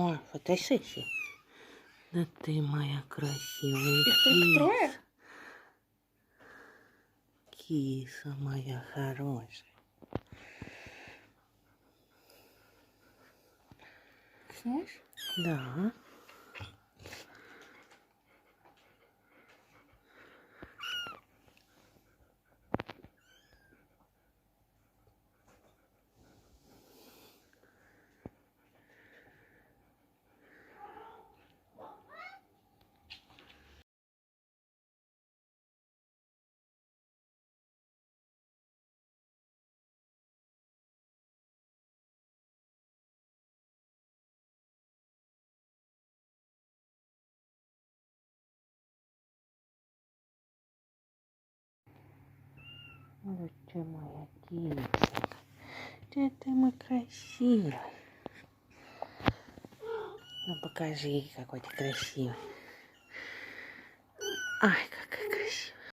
О, фотосессия. Да ты моя красивая Их только трое? киса моя хорошая. Знаешь? Да. Вот ты моя кисонька. Ты мой красивый. Ну покажи, какой ты красивый. Ай, как